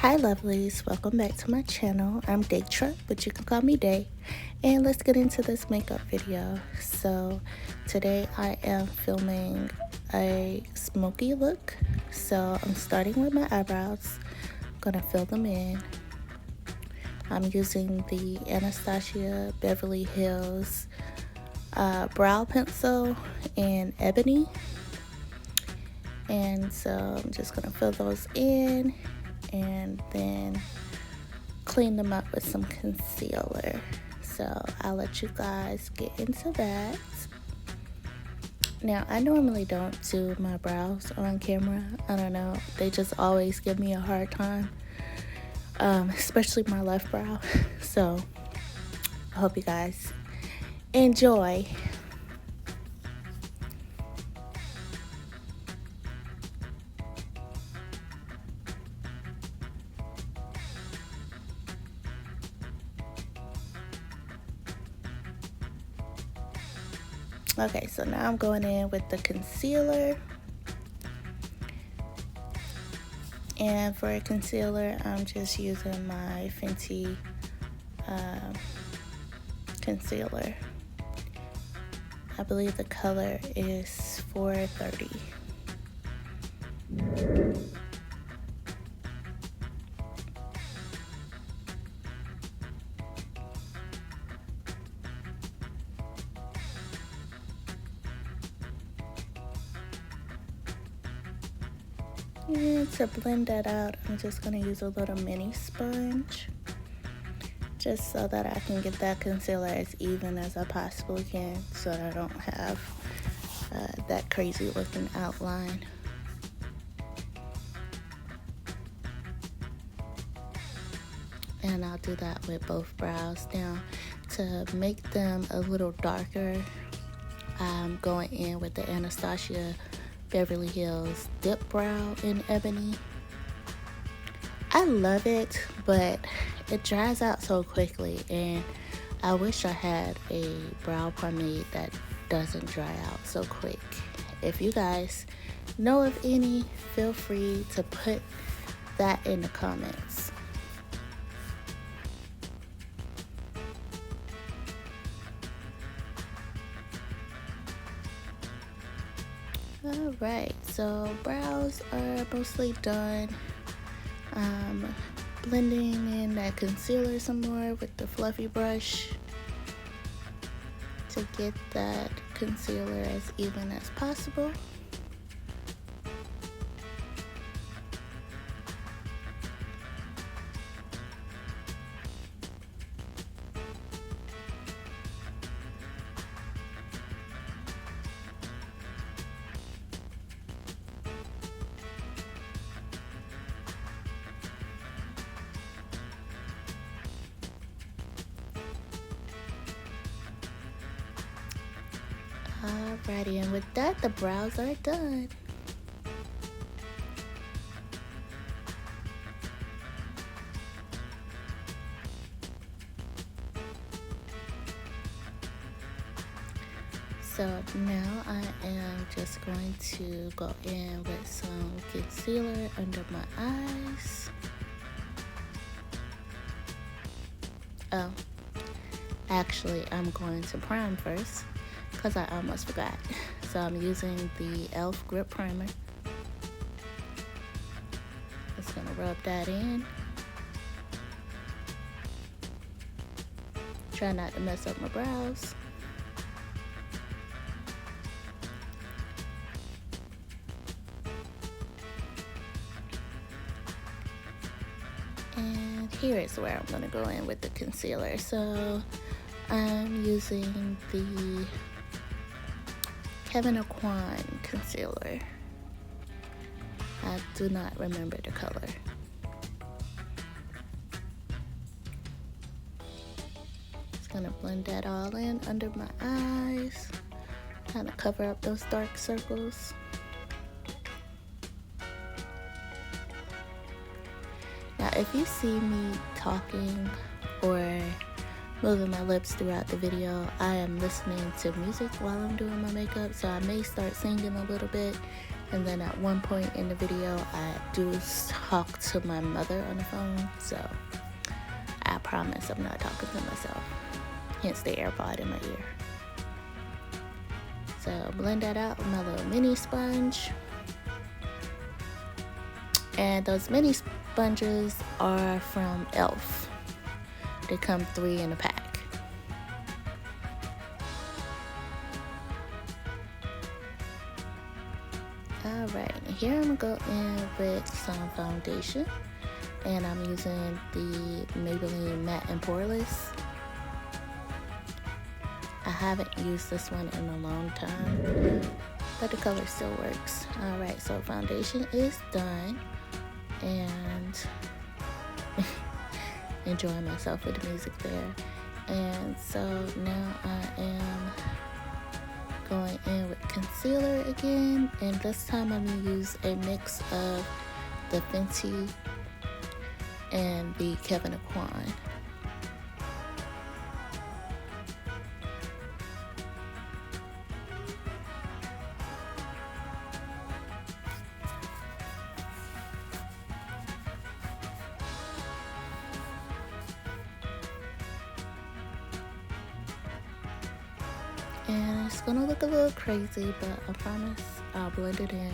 Hi lovelies, welcome back to my channel. I'm Daytra, but you can call me Day. And let's get into this makeup video. So today I am filming a smoky look. So I'm starting with my eyebrows. I'm gonna fill them in. I'm using the Anastasia Beverly Hills brow pencil in ebony. And so I'm just gonna fill those in and then clean them up with some concealer. So I'll let you guys get into that. Now I normally don't do my brows on camera. I don't know, they just always give me a hard time, especially my left brow. So I hope you guys enjoy. Okay, so now I'm going in with the concealer. And for a concealer, I'm just using my Fenty concealer. I believe the color is 430. And to blend that out, I'm just going to use a little mini sponge, just so that I can get that concealer as even as I possibly can, so that I don't have that crazy looking outline. And I'll do that with both brows. Now, to make them a little darker, I'm going in with the Anastasia Beverly Hills Dip Brow in ebony. I love it, but it dries out so quickly, and I wish I had a brow pomade that doesn't dry out so quick. If you guys know of any, feel free to put that in the comments. Alright, so brows are mostly done. Blending in that concealer some more with the fluffy brush to get that concealer as even as possible. Alrighty, and with that, the brows are done. So now I am just going to go in with some concealer under my eyes. Oh, actually, I'm going to prime first, because I almost forgot. So I'm using the e.l.f. Grip Primer. Just gonna rub that in. Try not to mess up my brows. And here is where I'm gonna go in with the concealer. So I'm using the Kevyn Aucoin concealer. I do not remember the color. Just gonna blend that all in under my eyes, kind of cover up those dark circles. Now, if you see me talking or moving my lips throughout the video, I am listening to music while I'm doing my makeup, so I may start singing a little bit. And then at one point in the video, I do talk to my mother on the phone, so I promise I'm not talking to myself. Hence the AirPod in my ear. So blend that out with my little mini sponge. And those mini sponges are from e.l.f. They come 3 in a pack. Alright, here I'm going to go in with some foundation. And I'm using the Maybelline Matte and Poreless. I haven't used this one in a long time, but the color still works. Alright, so foundation is done. And enjoying myself with the music there. And so now I am going in with concealer again, and this time I'm going to use a mix of the Fenty and the Kevyn Aucoin. And it's gonna look a little crazy, but I promise I'll blend it in.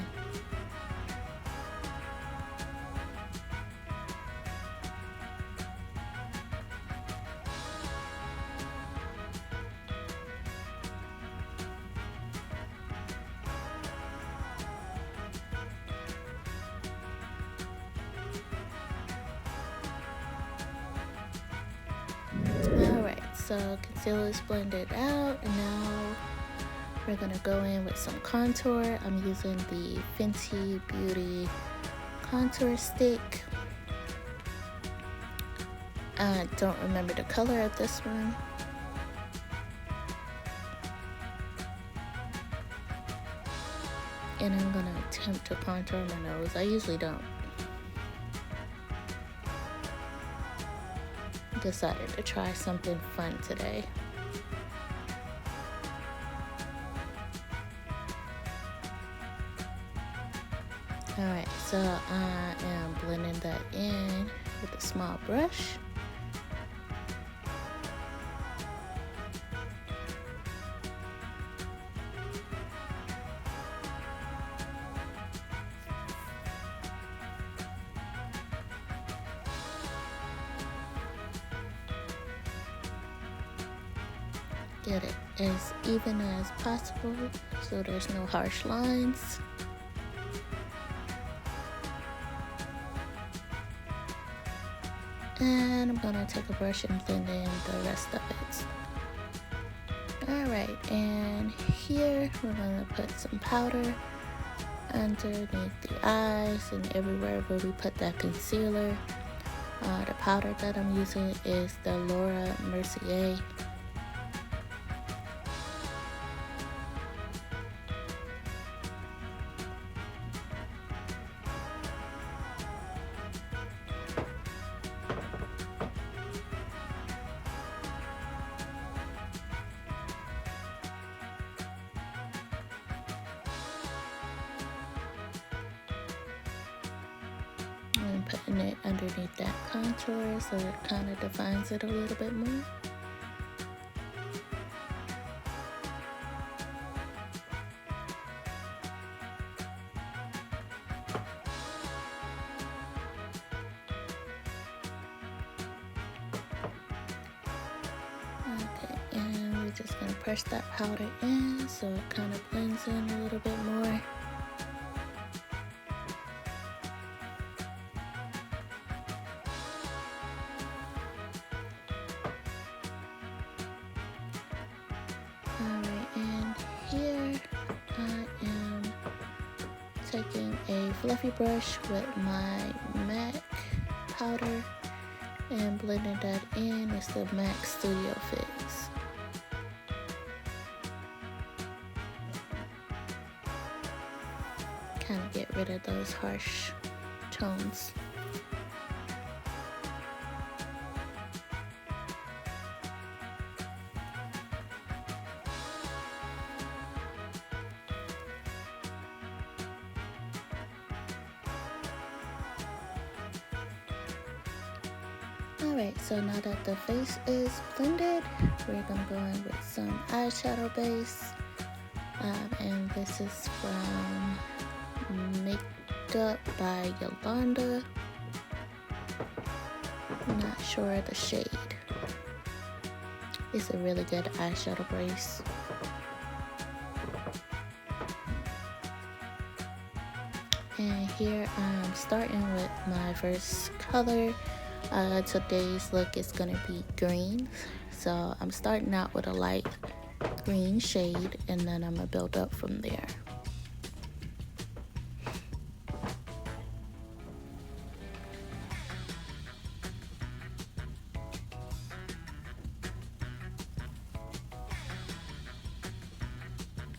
Alright, so concealer is blended out, and now we're gonna go in with some contour. I'm using the Fenty Beauty contour stick. I don't remember the color of this one. And I'm gonna attempt to contour my nose. I usually don't. Decided to try something fun today. Alright, so I am blending that in with a small brush. Get it as even as possible so there's no harsh lines. And I'm gonna take a brush and blend in the rest of it. Alright, and here we're gonna put some powder underneath the eyes and everywhere where we put that concealer. The powder that I'm using is the Laura Mercier. I'm putting it underneath that contour so it kind of defines it a little bit more. Okay, and we're just going to press that powder in so it kind of blends in a little bit more. Alright, and here I am taking a fluffy brush with my MAC powder and blending that in. It's the MAC Studio Fix. Kind of get rid of those harsh tones. Alright, so now that the face is blended, we're gonna go in with some eyeshadow base. And this is from Makeup by Yolanda. I'm not sure the shade. It's a really good eyeshadow base. And here I'm starting with my first color. Today's look is gonna be green. So I'm starting out with a light green shade and then I'm gonna build up from there.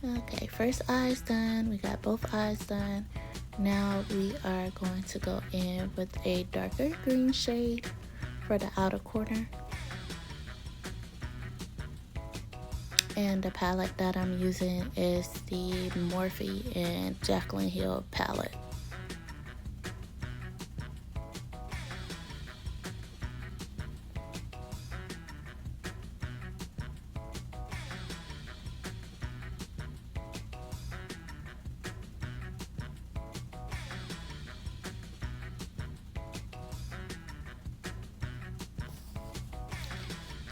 Okay, first eye's done. We got both eyes done. Now we are going to go in with a darker green shade for the outer corner. And the palette that I'm using is the Morphe and Jaclyn Hill palette.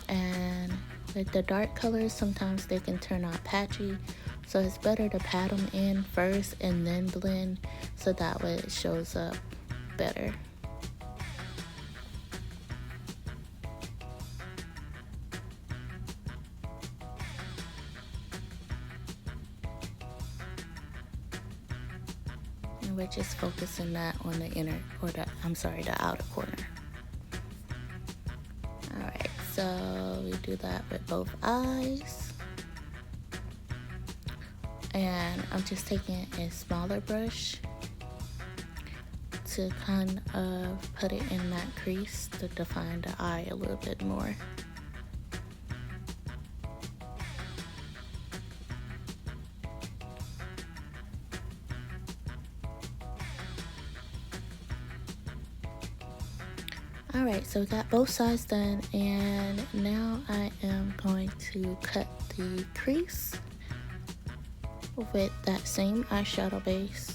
And with the dark colors, sometimes they can turn out patchy, so it's better to pat them in first and then blend, so that way it shows up better. And we're just focusing that on the the outer corner. Alright, so we do that with both eyes. And I'm just taking a smaller brush to kind of put it in that crease to define the eye a little bit more. Alright, so we got both sides done, and now I am going to cut the crease with that same eyeshadow base.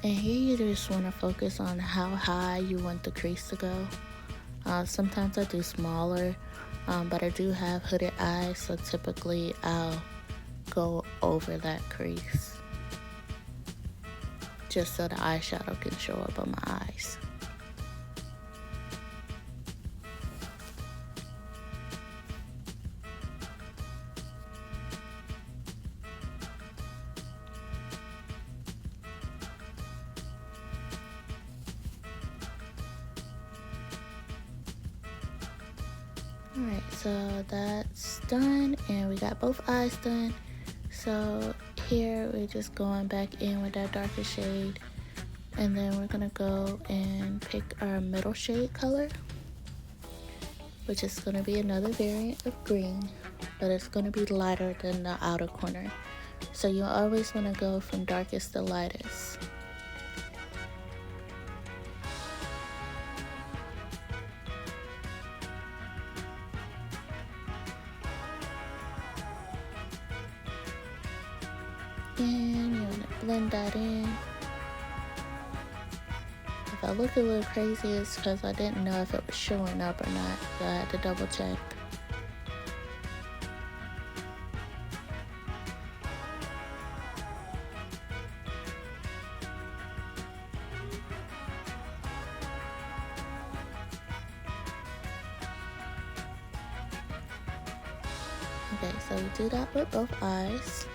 And here you just want to focus on how high you want the crease to go. Sometimes I do smaller, but I do have hooded eyes, so typically I'll go over that crease just so the eyeshadow can show up on my eyes. Alright, so that's done, and we got both eyes done. So here we're just going back in with that darker shade, and then we're gonna go and pick our middle shade color, which is gonna be another variant of green, but it's gonna be lighter than the outer corner. So you always wanna go from darkest to lightest. And you want to blend that in. If I look a little crazy, it's because I didn't know if it was showing up or not, so I had to double check. Okay, so we do that with both eyes.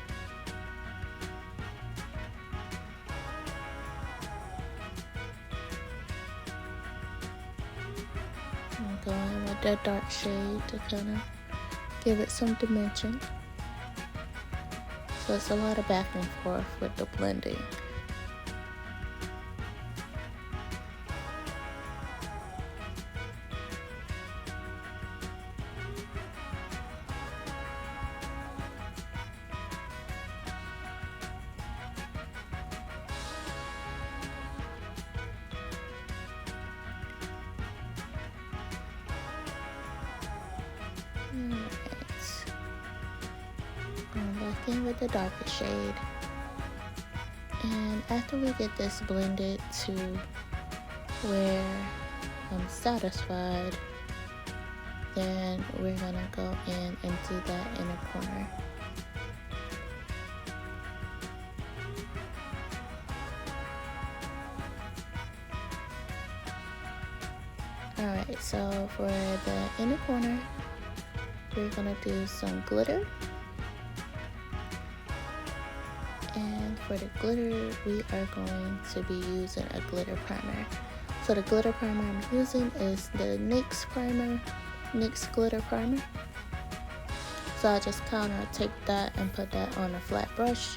I'm going with that dark shade to kind of give it some dimension. So it's a lot of back and forth with the blending. back in with the darker shade. And after we get this blended to where I'm satisfied, then we're gonna go in and do that inner corner. Alright, so for the inner corner, we're gonna do some glitter. And for the glitter, we are going to be using a glitter primer. So the glitter primer I'm using is the NYX glitter primer. So I'll just kind of take that and put that on a flat brush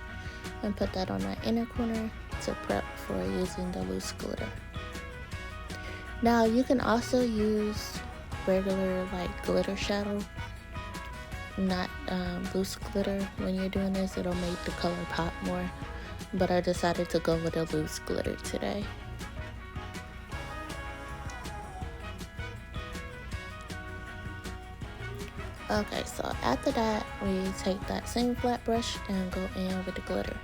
and put that on my inner corner to prep for using the loose glitter. Now you can also use regular like glitter shadow, not loose glitter. When you're doing this, it'll make the color pop more, but I decided to go with a loose glitter today. Okay, so after that, we take that same flat brush and go in with the glitter.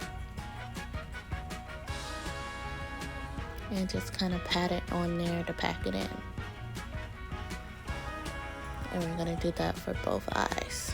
And just kind of pat it on there to pack it in. And we're gonna do that for both eyes.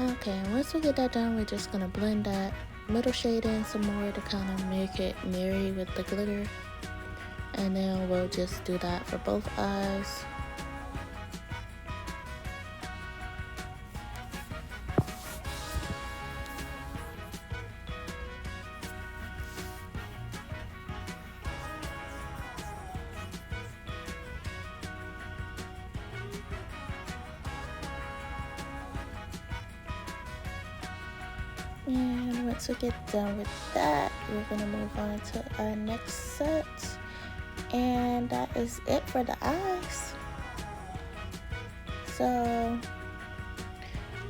Okay, and once we get that done, we're just gonna blend that middle shade in some more to kind of make it marry with the glitter. And then we'll just do that for both eyes. And once we get done with that, we're gonna move on to our next set. And that is it for the eyes. So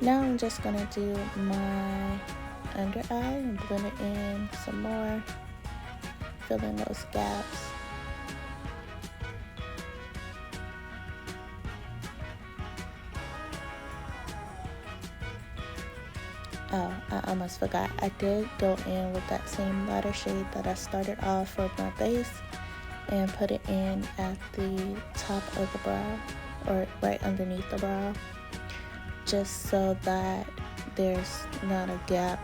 now I'm just gonna do my under eye and blend it in some more, fill in those gaps. Oh, I almost forgot. I did go in with that same lighter shade that I started off for my base and put it in at the top of the brow, or right underneath the brow, just so that there's not a gap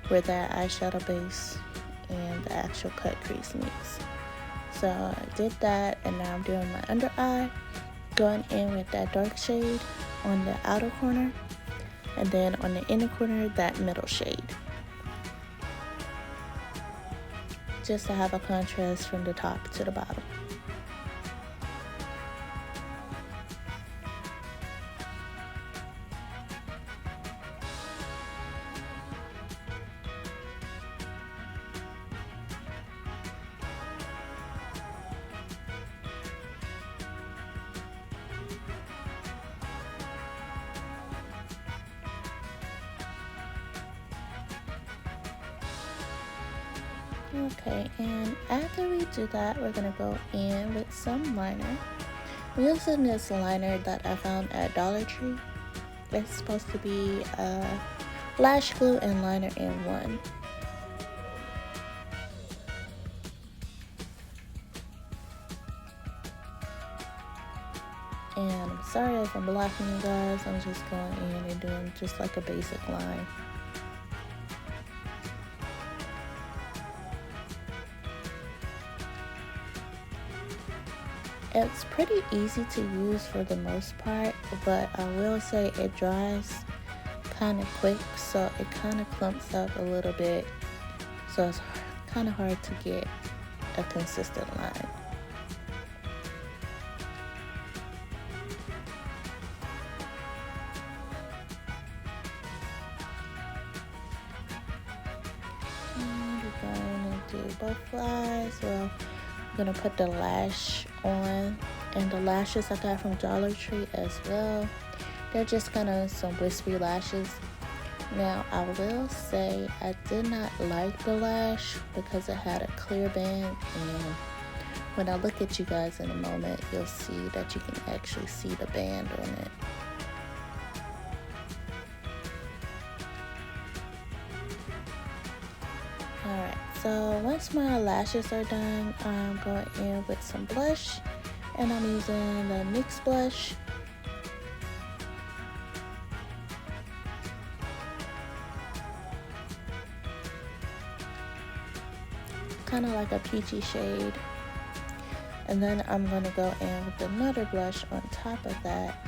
where that eyeshadow base and the actual cut crease meets. So I did that, and now I'm doing my under eye, going in with that dark shade on the outer corner, and then on the inner corner, that middle shade, just to have a contrast from the top to the bottom. Okay, and after we do that, we're gonna go in with some liner. I'm using this liner that I found at Dollar Tree. It's supposed to be lash glue and liner in one. And I'm sorry if I'm blocking you guys. I'm just going in and doing just like a basic line. It's pretty easy to use for the most part, but I will say it dries kind of quick, so it kind of clumps up a little bit, so it's kind of hard to get a consistent line. going to do both eyes. Well, I'm going to put the lash on, and the lashes I got from Dollar Tree as well. They're just kind of some wispy lashes. Now, I will say I did not like the lash because it had a clear band, and when I look at you guys in a moment, you'll see that you can actually see the band on it. Alright, so once my lashes are done, I'm going in with some blush, and I'm using the NYX blush. Kind of like a peachy shade. And then I'm going to go in with another blush on top of that,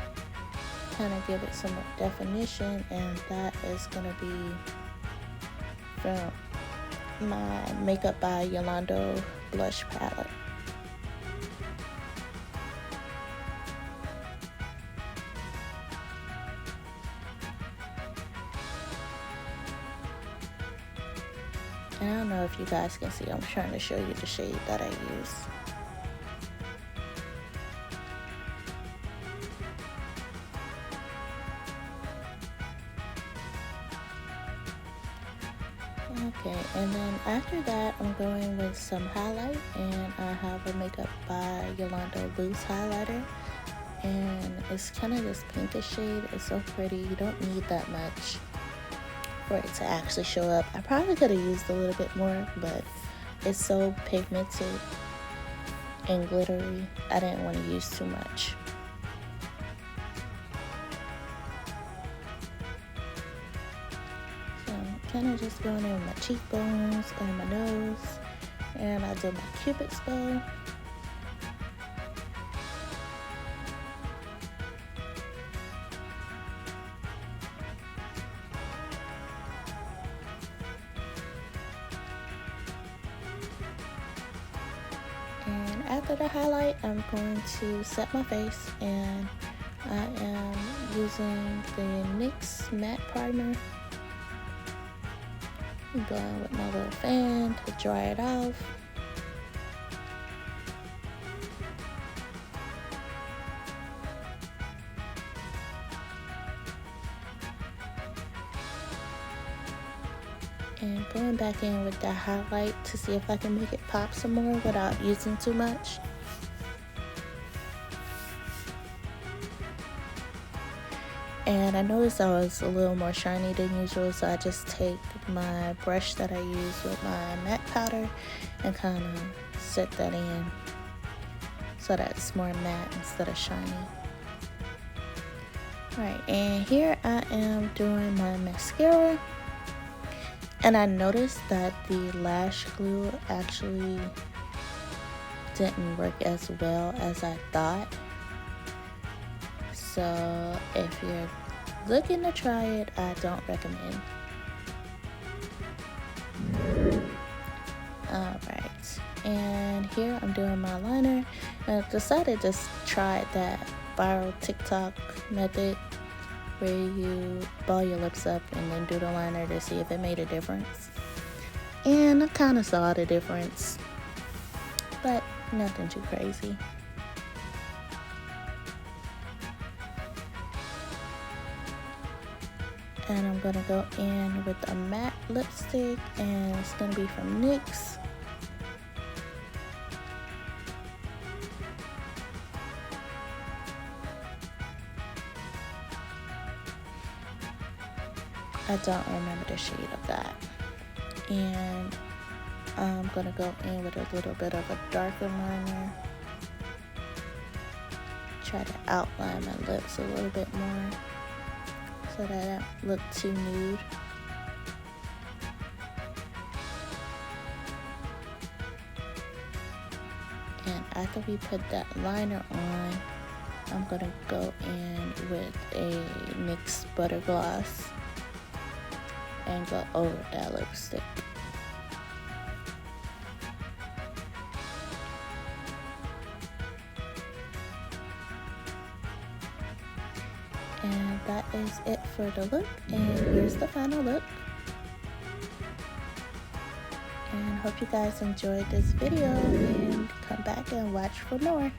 kind of give it some more definition, and that is going to be from my Makeup by Yolanda blush palette. And I don't know if you guys can see, I'm trying to show you the shade that I use. Okay, and then after that, I'm going with some highlight, and I have a Makeup by Yolanda loose highlighter, and it's kind of this pinkish shade. It's so pretty. You don't need that much for it to actually show up. I probably could have used a little bit more, but it's so pigmented and glittery, I didn't want to use too much. Kind of just going in with my cheekbones and my nose, and I do my Cupid's bow. And after the highlight, I'm going to set my face, and I am using the NYX matte primer. I'm going with my little fan to dry it off. And going back in with that highlight to see if I can make it pop some more without using too much. And I noticed I was a little more shiny than usual, so I just take my brush that I use with my MAC powder and kind of set that in so that it's more matte instead of shiny. Alright, and here I am doing my mascara. And I noticed that the lash glue actually didn't work as well as I thought. So if you're looking to try it, I don't recommend. Alright, and here I'm doing my liner. I decided to try that viral TikTok method where you ball your lips up and then do the liner to see if it made a difference. And I kind of saw the difference, but nothing too crazy. And I'm gonna go in with a matte lipstick, and it's gonna be from NYX. I don't remember the shade of that. And I'm gonna go in with a little bit of a darker liner. Try to outline my lips a little bit more so that I don't look too nude. And after we put that liner on, I'm gonna go in with a NYX Butter Gloss and go over that lipstick. And that is it for the look, and here's the final look. And hope you guys enjoyed this video and come back and watch for more.